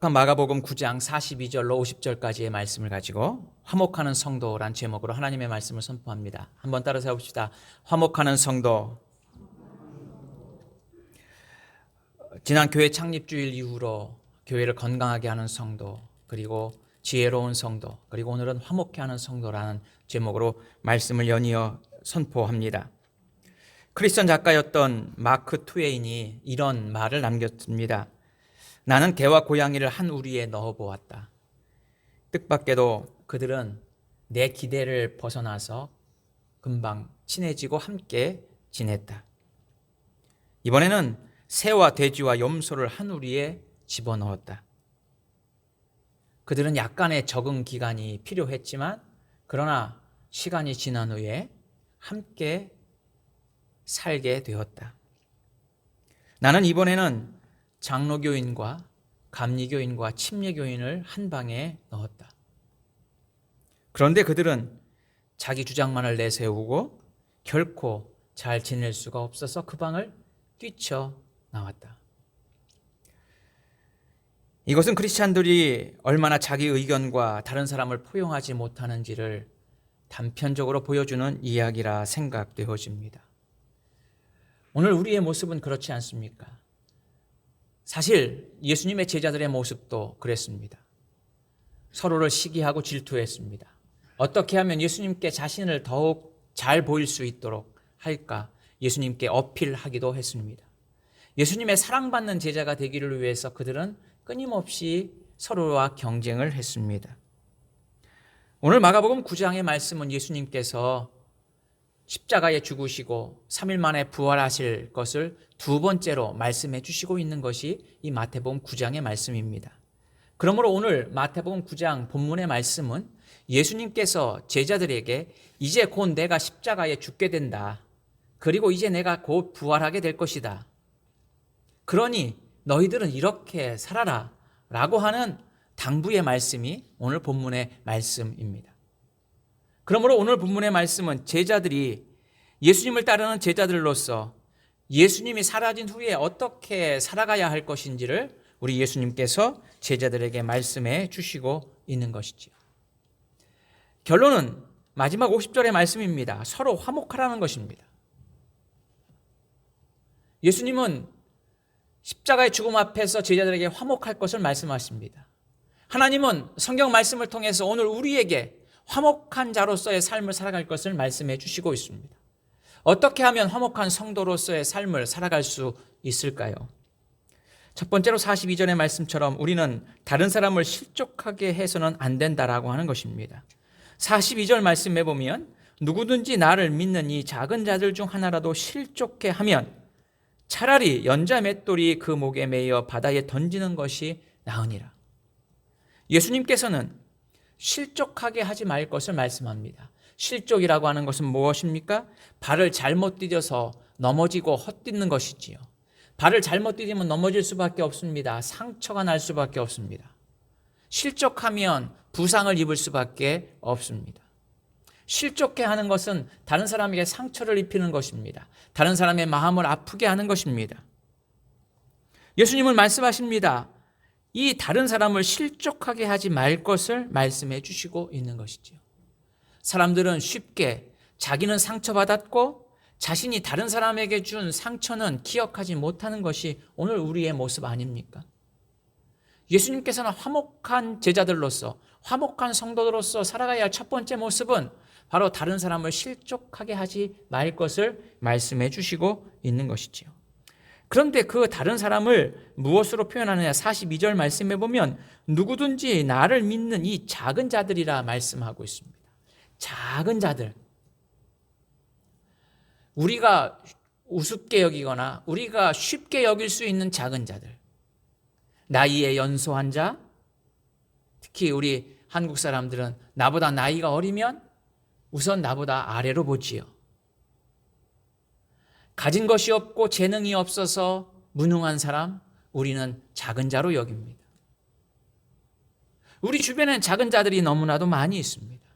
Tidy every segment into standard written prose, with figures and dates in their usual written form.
마가복음 9장 42절로 50절까지의 말씀을 가지고 화목하는 성도란 제목으로 하나님의 말씀을 선포합니다. 한번 따라서 해봅시다. 화목하는 성도. 지난 교회 창립주일 이후로 교회를 건강하게 하는 성도, 그리고 지혜로운 성도, 그리고 오늘은 화목해 하는 성도라는 제목으로 말씀을 연이어 선포합니다. 크리스천 작가였던 마크 트웨인이 이런 말을 남겼습니다. 나는 개와 고양이를 한 우리에 넣어보았다. 뜻밖에도 그들은 내 기대를 벗어나서 금방 친해지고 함께 지냈다. 이번에는 새와 돼지와 염소를 한 우리에 집어넣었다. 그들은 약간의 적응 기간이 필요했지만 그러나 시간이 지난 후에 함께 살게 되었다. 나는 이번에는 장로교인과 감리교인과 침례교인을 한 방에 넣었다. 그런데 그들은 자기 주장만을 내세우고 결코 잘 지낼 수가 없어서 그 방을 뛰쳐나왔다. 이것은 크리스찬들이 얼마나 자기 의견과 다른 사람을 포용하지 못하는지를 단편적으로 보여주는 이야기라 생각되어집니다. 오늘 우리의 모습은 그렇지 않습니까? 사실 예수님의 제자들의 모습도 그랬습니다. 서로를 시기하고 질투했습니다. 어떻게 하면 예수님께 자신을 더욱 잘 보일 수 있도록 할까 예수님께 어필하기도 했습니다. 예수님의 사랑받는 제자가 되기를 위해서 그들은 끊임없이 서로와 경쟁을 했습니다. 오늘 마가복음 9장의 말씀은 예수님께서 십자가에 죽으시고 3일 만에 부활하실 것을 두 번째로 말씀해 주시고 있는 것이 이 마태복음 9장의 말씀입니다. 그러므로 오늘 마태복음 9장 본문의 말씀은 예수님께서 제자들에게 이제 곧 내가 십자가에 죽게 된다. 그리고 이제 내가 곧 부활하게 될 것이다. 그러니 너희들은 이렇게 살아라 라고 하는 당부의 말씀이 오늘 본문의 말씀입니다. 그러므로 오늘 본문의 말씀은 제자들이 예수님을 따르는 제자들로서 예수님이 사라진 후에 어떻게 살아가야 할 것인지를 우리 예수님께서 제자들에게 말씀해 주시고 있는 것이지요. 결론은 마지막 50절의 말씀입니다. 서로 화목하라는 것입니다. 예수님은 십자가의 죽음 앞에서 제자들에게 화목할 것을 말씀하십니다. 하나님은 성경 말씀을 통해서 오늘 우리에게 화목한 자로서의 삶을 살아갈 것을 말씀해 주시고 있습니다. 어떻게 하면 화목한 성도로서의 삶을 살아갈 수 있을까요? 첫 번째로 42절의 말씀처럼 우리는 다른 사람을 실족하게 해서는 안 된다라고 하는 것입니다. 42절 말씀에 보면 누구든지 나를 믿는 이 작은 자들 중 하나라도 실족해 하면 차라리 연자 맷돌이 그 목에 매여 바다에 던지는 것이 나으니라. 예수님께서는 실족하게 하지 말 것을 말씀합니다. 실족이라고 하는 것은 무엇입니까? 발을 잘못 디뎌서 넘어지고 헛디는 것이지요. 발을 잘못 디디면 넘어질 수밖에 없습니다. 상처가 날 수밖에 없습니다. 실족하면 부상을 입을 수밖에 없습니다. 실족해 하는 것은 다른 사람에게 상처를 입히는 것입니다. 다른 사람의 마음을 아프게 하는 것입니다. 예수님은 말씀하십니다. 이 다른 사람을 실족하게 하지 말 것을 말씀해 주시고 있는 것이죠. 사람들은 쉽게 자기는 상처받았고 자신이 다른 사람에게 준 상처는 기억하지 못하는 것이 오늘 우리의 모습 아닙니까? 예수님께서는 화목한 제자들로서, 화목한 성도들로서 살아가야 할 첫 번째 모습은 바로 다른 사람을 실족하게 하지 말 것을 말씀해 주시고 있는 것이지요. 그런데 그 다른 사람을 무엇으로 표현하느냐? 42절 말씀해 보면 누구든지 나를 믿는 이 작은 자들이라 말씀하고 있습니다. 작은 자들. 우리가 우습게 여기거나 우리가 쉽게 여길 수 있는 작은 자들. 나이에 연소한 자, 특히 우리 한국 사람들은 나보다 나이가 어리면 우선 나보다 아래로 보지요. 가진 것이 없고 재능이 없어서 무능한 사람, 우리는 작은 자로 여깁니다. 우리 주변엔 작은 자들이 너무나도 많이 있습니다.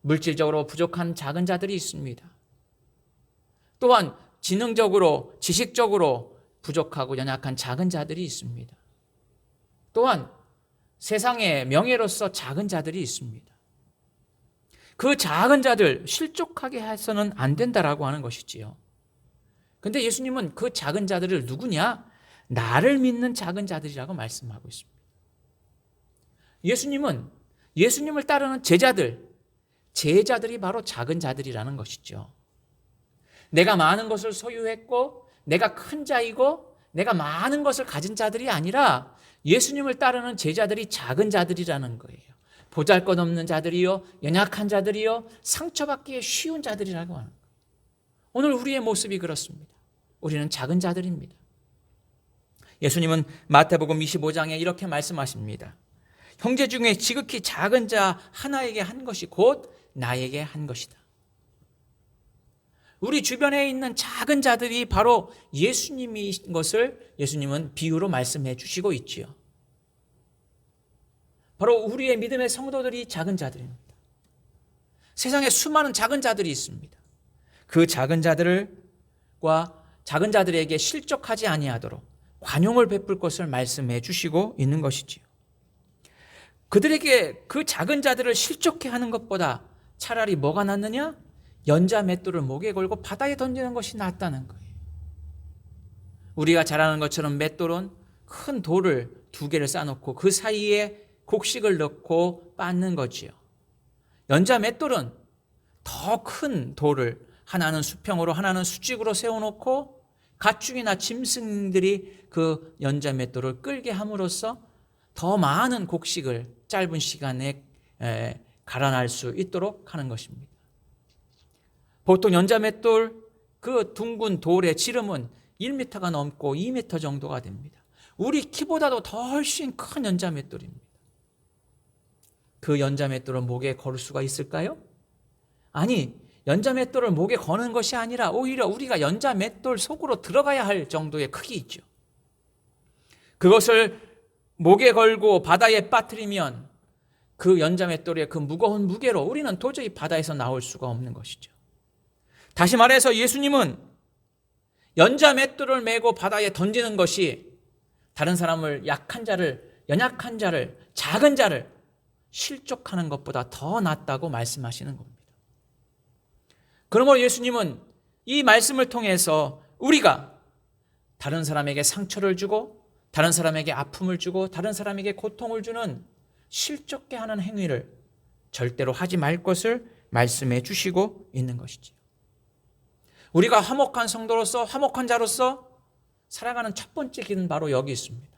물질적으로 부족한 작은 자들이 있습니다. 또한 지능적으로, 지식적으로 부족하고 연약한 작은 자들이 있습니다. 또한 세상의 명예로서 작은 자들이 있습니다. 그 작은 자들 실족하게 해서는 안 된다라고 하는 것이지요. 근데 예수님은 그 작은 자들을 누구냐? 나를 믿는 작은 자들이라고 말씀하고 있습니다. 예수님은 예수님을 따르는 제자들이 바로 작은 자들이라는 것이죠. 내가 많은 것을 소유했고 내가 큰 자이고 내가 많은 것을 가진 자들이 아니라 예수님을 따르는 제자들이 작은 자들이라는 거예요. 보잘것없는 자들이요, 연약한 자들이요, 상처받기에 쉬운 자들이라고 하는 거예요. 오늘 우리의 모습이 그렇습니다. 우리는 작은 자들입니다. 예수님은 마태복음 25장에 이렇게 말씀하십니다. 형제 중에 지극히 작은 자 하나에게 한 것이 곧 나에게 한 것이다. 우리 주변에 있는 작은 자들이 바로 예수님인 것을 예수님은 비유로 말씀해 주시고 있지요. 바로 우리의 믿음의 성도들이 작은 자들입니다. 세상에 수많은 작은 자들이 있습니다. 그 작은 자들과 작은 자들에게 실족하지 아니하도록 관용을 베풀 것을 말씀해 주시고 있는 것이지요. 그들에게 그 작은 자들을 실족해 하는 것보다 차라리 뭐가 낫느냐? 연자 맷돌을 목에 걸고 바다에 던지는 것이 낫다는 거예요. 우리가 잘 아는 것처럼 맷돌은 큰 돌을 2개를 쌓아놓고 그 사이에 곡식을 넣고 빻는 거지요. 연자 맷돌은 더 큰 돌을 하나는 수평으로 하나는 수직으로 세워놓고 가축이나 짐승들이 그 연자 맷돌을 끌게 함으로써 더 많은 곡식을 짧은 시간에 갈아낼 수 있도록 하는 것입니다. 보통 연자 맷돌 그 둥근 돌의 지름은 1m가 넘고 2m 정도가 됩니다. 우리 키보다도 더 훨씬 큰 연자 맷돌입니다. 그 연자 맷돌을 목에 걸 수가 있을까요? 아니, 연자 맷돌을 목에 거는 것이 아니라 오히려 우리가 연자 맷돌 속으로 들어가야 할 정도의 크기 있죠. 그것을 목에 걸고 바다에 빠뜨리면 그 연자 맷돌의 그 무거운 무게로 우리는 도저히 바다에서 나올 수가 없는 것이죠. 다시 말해서 예수님은 연자 맷돌을 메고 바다에 던지는 것이 다른 사람을 약한 자를, 연약한 자를, 작은 자를 실족하는 것보다 더 낫다고 말씀하시는 겁니다. 그러므로 예수님은 이 말씀을 통해서 우리가 다른 사람에게 상처를 주고 다른 사람에게 아픔을 주고 다른 사람에게 고통을 주는 실족게 하는 행위를 절대로 하지 말 것을 말씀해 주시고 있는 것이지요. 우리가 화목한 성도로서 화목한 자로서 살아가는 첫 번째 길은 바로 여기 있습니다.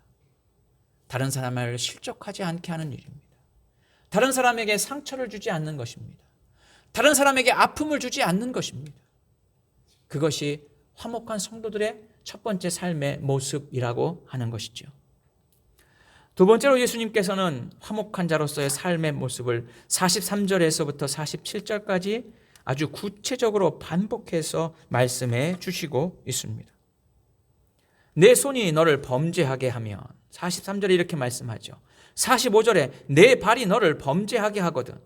다른 사람을 실족하지 않게 하는 일입니다. 다른 사람에게 상처를 주지 않는 것입니다. 다른 사람에게 아픔을 주지 않는 것입니다. 그것이 화목한 성도들의 첫 번째 삶의 모습이라고 하는 것이죠. 두 번째로 예수님께서는 화목한 자로서의 삶의 모습을 43절에서부터 47절까지 아주 구체적으로 반복해서 말씀해 주시고 있습니다. 내 손이 너를 범죄하게 하면 43절에 이렇게 말씀하죠. 45절에 내 발이 너를 범죄하게 하거든.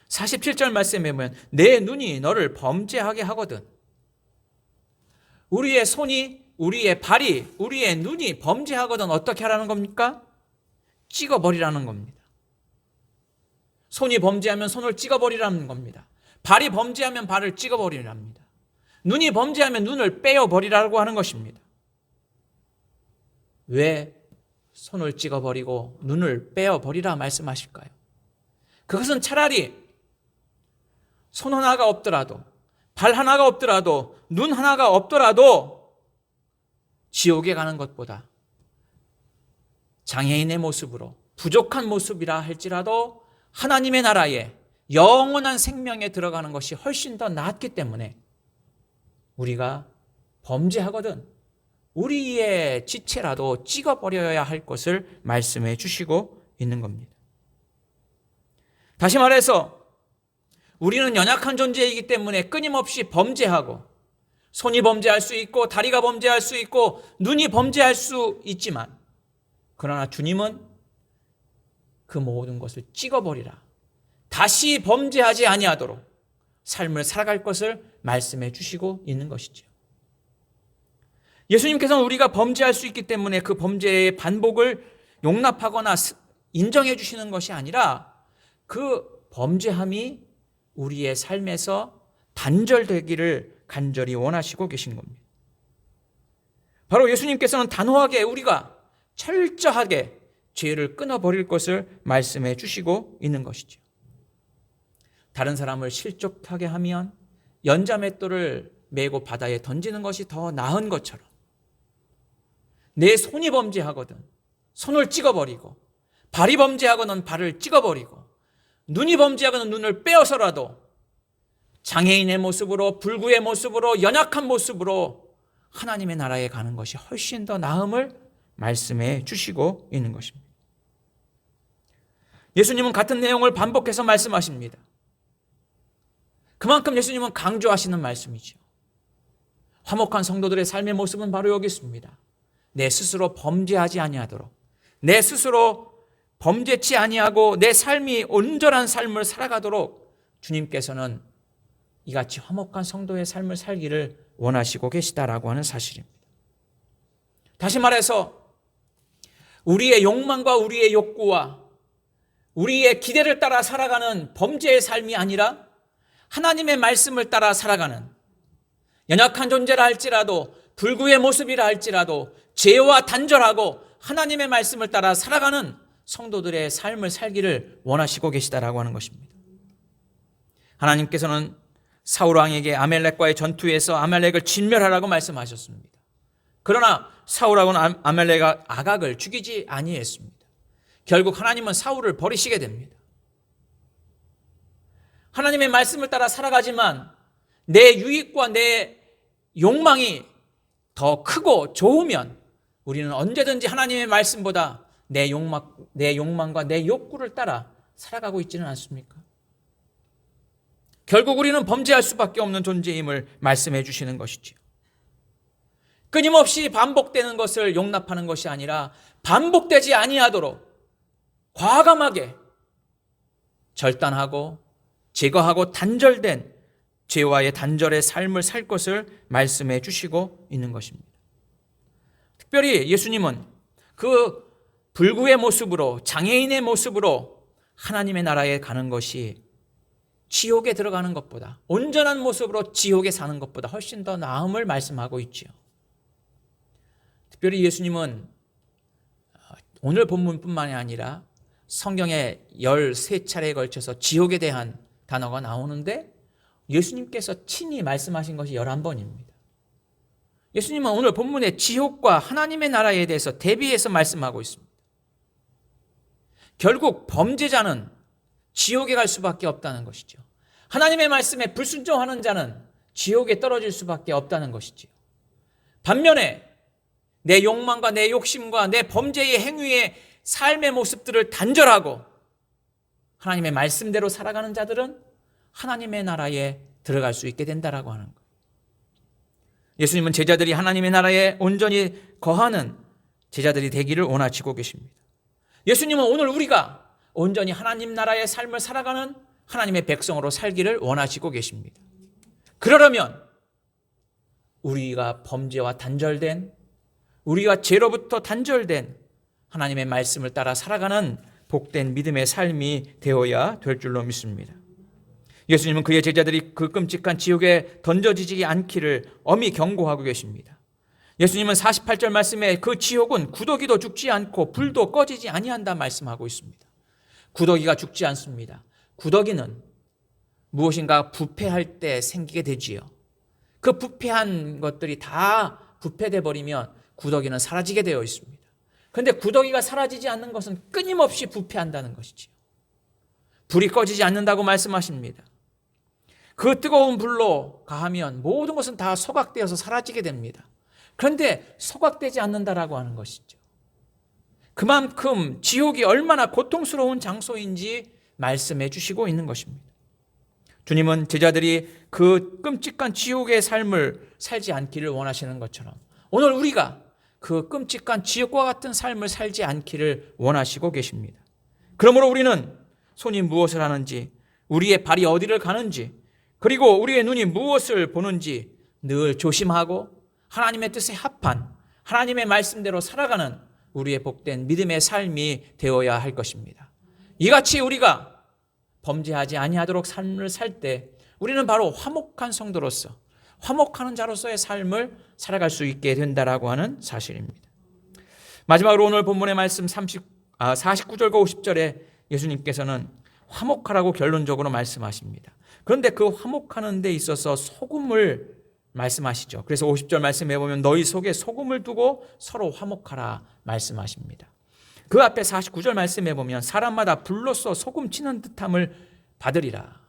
47절 말씀에 보면 내 눈이 너를 범죄하게 하거든. 우리의 손이, 우리의 발이, 우리의 눈이 범죄하거든 어떻게 하라는 겁니까? 찍어버리라는 겁니다. 손이 범죄하면 손을 찍어버리라는 겁니다. 발이 범죄하면 발을 찍어버리랍니다. 눈이 범죄하면 눈을 빼어버리라고 하는 것입니다. 왜 손을 찍어버리고 눈을 빼어버리라 말씀하실까요? 그것은 차라리 손 하나가 없더라도 발 하나가 없더라도 눈 하나가 없더라도 지옥에 가는 것보다 장애인의 모습으로 부족한 모습이라 할지라도 하나님의 나라에 영원한 생명에 들어가는 것이 훨씬 더 낫기 때문에 우리가 범죄하거든 우리의 지체라도 찍어버려야 할 것을 말씀해 주시고 있는 겁니다. 다시 말해서 우리는 연약한 존재이기 때문에 끊임없이 범죄하고 손이 범죄할 수 있고 다리가 범죄할 수 있고 눈이 범죄할 수 있지만 그러나 주님은 그 모든 것을 찍어버리라. 다시 범죄하지 아니하도록 삶을 살아갈 것을 말씀해 주시고 있는 것이죠. 예수님께서는 우리가 범죄할 수 있기 때문에 그 범죄의 반복을 용납하거나 인정해 주시는 것이 아니라 그 범죄함이 우리의 삶에서 단절되기를 간절히 원하시고 계신 겁니다. 바로 예수님께서는 단호하게 우리가 철저하게 죄를 끊어버릴 것을 말씀해 주시고 있는 것이죠. 다른 사람을 실족하게 하면 연자맷돌을 메고 바다에 던지는 것이 더 나은 것처럼 내 손이 범죄하거든 손을 찍어버리고, 발이 범죄하거든 발을 찍어버리고, 눈이 범죄하거든 눈을 빼어서라도 장애인의 모습으로, 불구의 모습으로, 연약한 모습으로 하나님의 나라에 가는 것이 훨씬 더 나음을 말씀해 주시고 있는 것입니다. 예수님은 같은 내용을 반복해서 말씀하십니다. 그만큼 예수님은 강조하시는 말씀이죠. 화목한 성도들의 삶의 모습은 바로 여기 있습니다. 내 스스로 범죄하지 아니하도록, 내 스스로 범죄치 아니하고 내 삶이 온전한 삶을 살아가도록 주님께서는 이같이 화목한 성도의 삶을 살기를 원하시고 계시다라고 하는 사실입니다. 다시 말해서 우리의 욕망과 우리의 욕구와 우리의 기대를 따라 살아가는 범죄의 삶이 아니라 하나님의 말씀을 따라 살아가는, 연약한 존재라 할지라도 불구의 모습이라 할지라도 죄와 단절하고 하나님의 말씀을 따라 살아가는 성도들의 삶을 살기를 원하시고 계시다라고 하는 것입니다. 하나님께서는 사울 왕에게 아말렉과의 전투에서 아말렉을 진멸하라고 말씀하셨습니다. 그러나 사울하고는 아말렉과 아각을 죽이지 아니했습니다. 결국 하나님은 사울을 버리시게 됩니다. 하나님의 말씀을 따라 살아가지만 내 유익과 내 욕망이 더 크고 좋으면 우리는 언제든지 하나님의 말씀보다 내 욕망과 내 욕구를 따라 살아가고 있지는 않습니까? 결국 우리는 범죄할 수밖에 없는 존재임을 말씀해 주시는 것이지요. 끊임없이 반복되는 것을 용납하는 것이 아니라 반복되지 아니하도록 과감하게 절단하고 제거하고 단절된 죄와의 단절의 삶을 살 것을 말씀해 주시고 있는 것입니다. 특별히 예수님은 그 불구의 모습으로, 장애인의 모습으로 하나님의 나라에 가는 것이 지옥에 들어가는 것보다, 온전한 모습으로 지옥에 사는 것보다 훨씬 더 나음을 말씀하고 있지요. 특별히 예수님은 오늘 본문뿐만이 아니라 성경에 13차례에 걸쳐서 지옥에 대한 단어가 나오는데 예수님께서 친히 말씀하신 것이 11번입니다. 예수님은 오늘 본문에 지옥과 하나님의 나라에 대해서 대비해서 말씀하고 있습니다. 결국 범죄자는 지옥에 갈 수밖에 없다는 것이죠. 하나님의 말씀에 불순종하는 자는 지옥에 떨어질 수밖에 없다는 것이죠. 반면에 내 욕망과 내 욕심과 내 범죄의 행위의 삶의 모습들을 단절하고 하나님의 말씀대로 살아가는 자들은 하나님의 나라에 들어갈 수 있게 된다라고 하는 거예요. 예수님은 제자들이 하나님의 나라에 온전히 거하는 제자들이 되기를 원하시고 계십니다. 예수님은 오늘 우리가 온전히 하나님 나라의 삶을 살아가는 하나님의 백성으로 살기를 원하시고 계십니다. 그러려면 우리가 범죄와 단절된, 우리가 죄로부터 단절된 하나님의 말씀을 따라 살아가는 복된 믿음의 삶이 되어야 될 줄로 믿습니다. 예수님은 그의 제자들이 그 끔찍한 지옥에 던져지지 않기를 엄히 경고하고 계십니다. 예수님은 48절 말씀에 그 지옥은 구더기도 죽지 않고 불도 꺼지지 아니한다 말씀하고 있습니다. 구더기가 죽지 않습니다. 구더기는 무엇인가 부패할 때 생기게 되지요. 그 부패한 것들이 다 부패돼 버리면 구더기는 사라지게 되어 있습니다. 그런데 구더기가 사라지지 않는 것은 끊임없이 부패한다는 것이지요. 불이 꺼지지 않는다고 말씀하십니다. 그 뜨거운 불로 가하면 모든 것은 다 소각되어서 사라지게 됩니다. 그런데 소각되지 않는다라고 하는 것이죠. 그만큼 지옥이 얼마나 고통스러운 장소인지 말씀해 주시고 있는 것입니다. 주님은 제자들이 그 끔찍한 지옥의 삶을 살지 않기를 원하시는 것처럼 오늘 우리가 그 끔찍한 지옥과 같은 삶을 살지 않기를 원하시고 계십니다. 그러므로 우리는 손이 무엇을 하는지, 우리의 발이 어디를 가는지, 그리고 우리의 눈이 무엇을 보는지 늘 조심하고 하나님의 뜻에 합한 하나님의 말씀대로 살아가는 우리의 복된 믿음의 삶이 되어야 할 것입니다. 이같이 우리가 범죄하지 아니하도록 삶을 살 때 우리는 바로 화목한 성도로서, 화목하는 자로서의 삶을 살아갈 수 있게 된다라고 하는 사실입니다. 마지막으로 오늘 본문의 말씀 49절과 50절에 예수님께서는 화목하라고 결론적으로 말씀하십니다. 그런데 그 화목하는 데 있어서 소금을 말씀하시죠. 그래서 50절 말씀해 보면 너희 속에 소금을 두고 서로 화목하라 말씀하십니다. 그 앞에 49절 말씀해 보면 사람마다 불로써 소금 치는 듯함을 받으리라.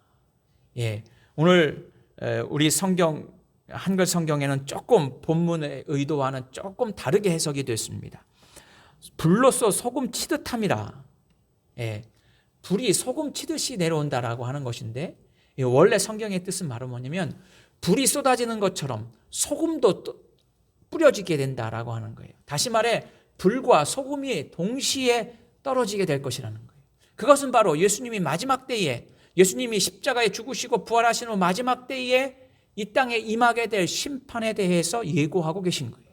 오늘 우리 성경, 한글 성경에는 조금 본문의 의도와는 조금 다르게 해석이 됐습니다. 불로써 소금 치듯함이라. 불이 소금 치듯이 내려온다라고 하는 것인데, 원래 성경의 뜻은 바로 뭐냐면 불이 쏟아지는 것처럼 소금도 뿌려지게 된다라고 하는 거예요. 다시 말해 불과 소금이 동시에 떨어지게 될 것이라는 거예요. 그것은 바로 예수님이 마지막 때에, 예수님이 십자가에 죽으시고 부활하신 후 마지막 때에 이 땅에 임하게 될 심판에 대해서 예고하고 계신 거예요.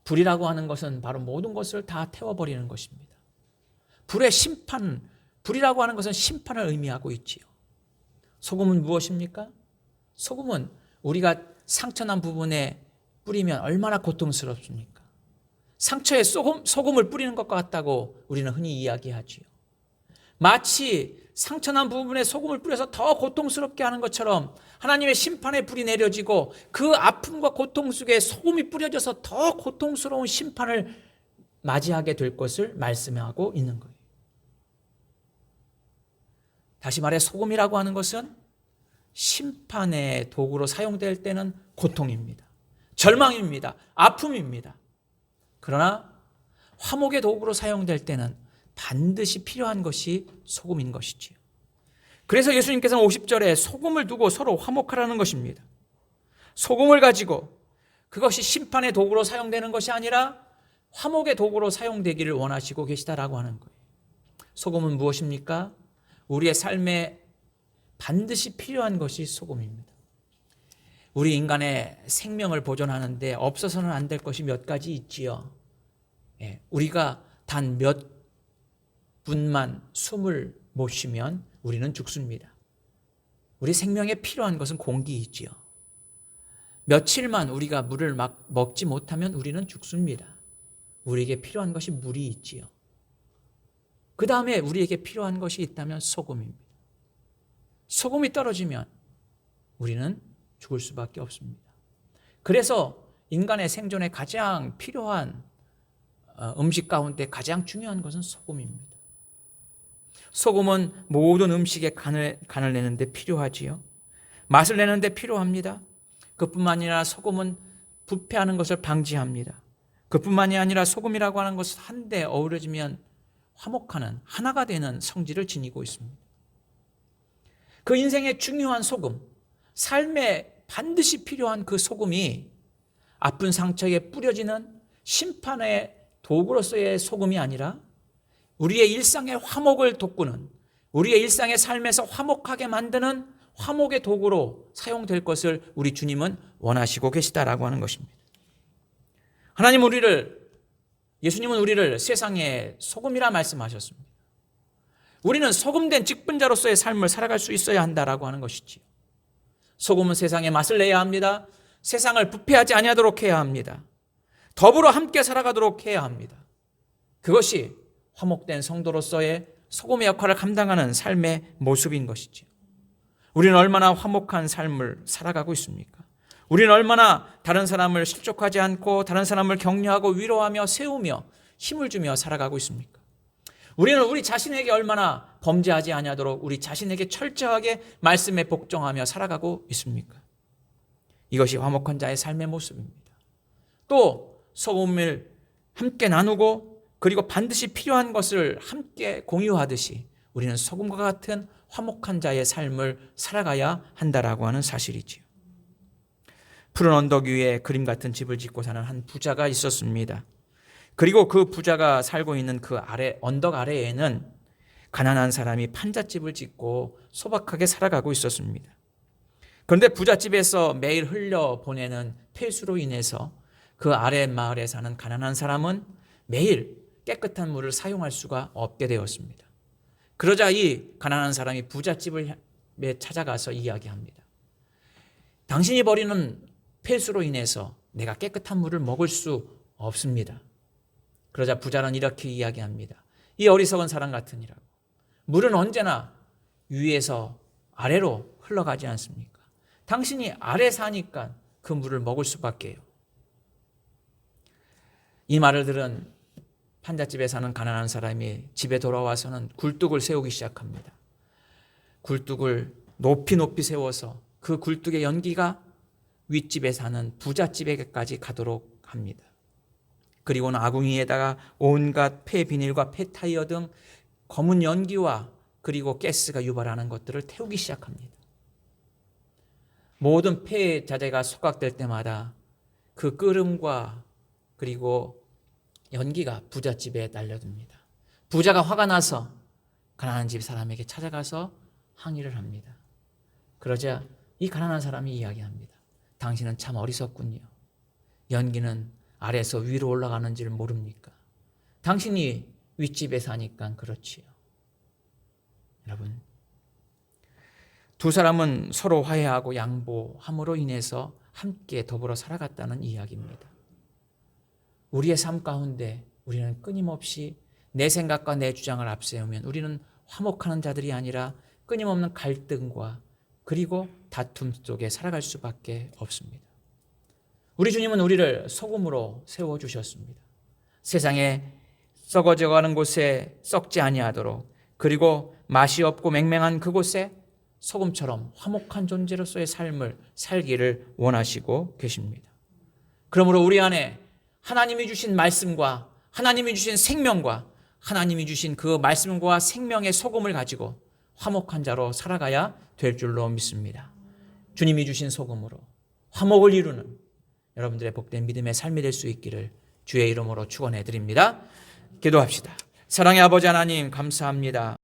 불이라고 하는 것은 바로 모든 것을 다 태워버리는 것입니다. 불의 심판, 불이라고 하는 것은 심판을 의미하고 있지요. 소금은 무엇입니까? 소금은 우리가 상처난 부분에 뿌리면 얼마나 고통스럽습니까? 상처에 소금을 뿌리는 것과 같다고 우리는 흔히 이야기하지요. 마치 상처난 부분에 소금을 뿌려서 더 고통스럽게 하는 것처럼 하나님의 심판의 불이 내려지고 그 아픔과 고통 속에 소금이 뿌려져서 더 고통스러운 심판을 맞이하게 될 것을 말씀하고 있는 거예요. 다시 말해 소금이라고 하는 것은 심판의 도구로 사용될 때는 고통입니다. 절망입니다. 아픔입니다. 그러나 화목의 도구로 사용될 때는 반드시 필요한 것이 소금인 것이지요. 그래서 예수님께서는 50절에 소금을 두고 서로 화목하라는 것입니다. 소금을 가지고 그것이 심판의 도구로 사용되는 것이 아니라 화목의 도구로 사용되기를 원하시고 계시다라고 하는 거예요. 소금은 무엇입니까? 우리의 삶에 반드시 필요한 것이 소금입니다. 우리 인간의 생명을 보존하는데 없어서는 안 될 것이 몇 가지 있지요. 우리가 단 몇 분만 숨을 못 쉬면 우리는 죽습니다. 우리 생명에 필요한 것은 공기이지요. 며칠만 우리가 물을 막 먹지 못하면 우리는 죽습니다. 우리에게 필요한 것이 물이 있지요. 그 다음에 우리에게 필요한 것이 있다면 소금입니다. 소금이 떨어지면 우리는 죽을 수밖에 없습니다. 그래서 인간의 생존에 가장 필요한 음식 가운데 가장 중요한 것은 소금입니다. 소금은 모든 음식에 간을 내는데 필요하지요. 맛을 내는데 필요합니다. 그뿐만 아니라 소금은 부패하는 것을 방지합니다. 그뿐만이 아니라 소금이라고 하는 것은 한데 어우러지면 화목하는 하나가 되는 성질을 지니고 있습니다. 그 인생의 중요한 소금, 삶에 반드시 필요한 그 소금이 아픈 상처에 뿌려지는 심판의 도구로서의 소금이 아니라 우리의 일상의 화목을 돋구는, 우리의 일상의 삶에서 화목하게 만드는 화목의 도구로 사용될 것을 우리 주님은 원하시고 계시다라고 하는 것입니다. 예수님은 우리를 세상의 소금이라 말씀하셨습니다. 우리는 소금된 직분자로서의 삶을 살아갈 수 있어야 한다라고 하는 것이지요. 소금은 세상에 맛을 내야 합니다. 세상을 부패하지 아니하도록 해야 합니다. 더불어 함께 살아가도록 해야 합니다. 그것이 화목된 성도로서의 소금의 역할을 감당하는 삶의 모습인 것이지요. 우리는 얼마나 화목한 삶을 살아가고 있습니까? 우리는 얼마나 다른 사람을 실족하지 않고 다른 사람을 격려하고 위로하며 세우며 힘을 주며 살아가고 있습니까? 우리는 우리 자신에게 얼마나 범죄하지 아니하도록 우리 자신에게 철저하게 말씀에 복종하며 살아가고 있습니까? 이것이 화목한 자의 삶의 모습입니다. 또 소금을 함께 나누고 그리고 반드시 필요한 것을 함께 공유하듯이 우리는 소금과 같은 화목한 자의 삶을 살아가야 한다라고 하는 사실이지요. 푸른 언덕 위에 그림 같은 집을 짓고 사는 한 부자가 있었습니다. 그리고 그 부자가 살고 있는 그 언덕 아래에는 가난한 사람이 판잣집을 짓고 소박하게 살아가고 있었습니다. 그런데 부잣집에서 매일 흘려보내는 폐수로 인해서 그 아래 마을에 사는 가난한 사람은 매일 깨끗한 물을 사용할 수가 없게 되었습니다. 그러자 이 가난한 사람이 부잣집에 찾아가서 이야기합니다. 당신이 버리는 폐수로 인해서 내가 깨끗한 물을 먹을 수 없습니다. 그러자 부자는 이렇게 이야기합니다. 이 어리석은 사람 같으니라고. 물은 언제나 위에서 아래로 흘러가지 않습니까? 당신이 아래 사니까 그 물을 먹을 수밖에요. 이 말을 들은 판잣집에 사는 가난한 사람이 집에 돌아와서는 굴뚝을 세우기 시작합니다. 굴뚝을 높이 높이 세워서 그 굴뚝의 연기가 윗집에 사는 부잣집에게까지 가도록 합니다. 그리고는 아궁이에다가 온갖 폐 비닐과 폐 타이어 등 검은 연기와 그리고 가스가 유발하는 것들을 태우기 시작합니다. 모든 폐 자재가 소각될 때마다 그 끓음과 그리고 연기가 부잣집에 날려듭니다. 부자가 화가 나서 가난한 집 사람에게 찾아가서 항의를 합니다. 그러자 이 가난한 사람이 이야기합니다. 당신은 참 어리석군요. 연기는 아래에서 위로 올라가는지를 모릅니까? 당신이 윗집에 사니까 그렇지요. 여러분, 두 사람은 서로 화해하고 양보함으로 인해서 함께 더불어 살아갔다는 이야기입니다. 우리의 삶 가운데 우리는 끊임없이 내 생각과 내 주장을 앞세우면 우리는 화목하는 자들이 아니라 끊임없는 갈등과 그리고 다툼 속에 살아갈 수밖에 없습니다. 우리 주님은 우리를 소금으로 세워주셨습니다. 세상에 썩어져가는 곳에 썩지 아니하도록, 그리고 맛이 없고 맹맹한 그곳에 소금처럼 화목한 존재로서의 삶을 살기를 원하시고 계십니다. 그러므로 우리 안에 하나님이 주신 말씀과 하나님이 주신 생명과 하나님이 주신 그 말씀과 생명의 소금을 가지고 화목한 자로 살아가야 될 줄로 믿습니다. 주님이 주신 소금으로 화목을 이루는 여러분들의 복된 믿음의 삶이 될 수 있기를 주의 이름으로 축원해 드립니다. 기도합시다. 사랑의 아버지 하나님, 감사합니다.